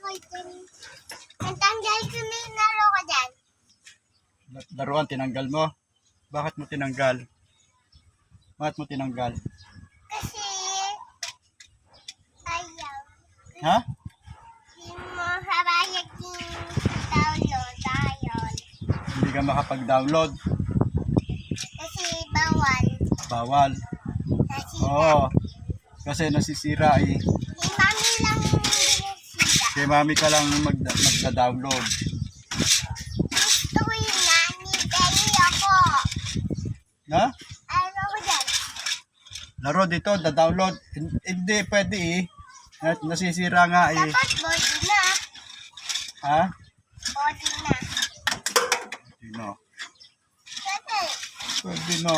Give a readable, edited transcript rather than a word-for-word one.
ako dyan. Natanggal ko na yung laro ko dyan. Laruan, tinanggal mo? Bakit mo tinanggal? Bakit mo tinanggal? Kasi, ayaw. Ha? Hindi mo kabayag yung download. Ayaw. Hindi ka makapag-download? Kasi bawal. Bawal. Kasi Oo. Kasi nasisira eh. si mami lang yung binisita. Kay mami ka lang magda-download. Gusto ko yung nani. Penny ako. Ha? Ano ko dyan? Laro dito, da-download. Hindi pwede eh. Nasisira nga eh. Dapat body na. Ha? Body na. Hindi no. Kasi, Pwede no.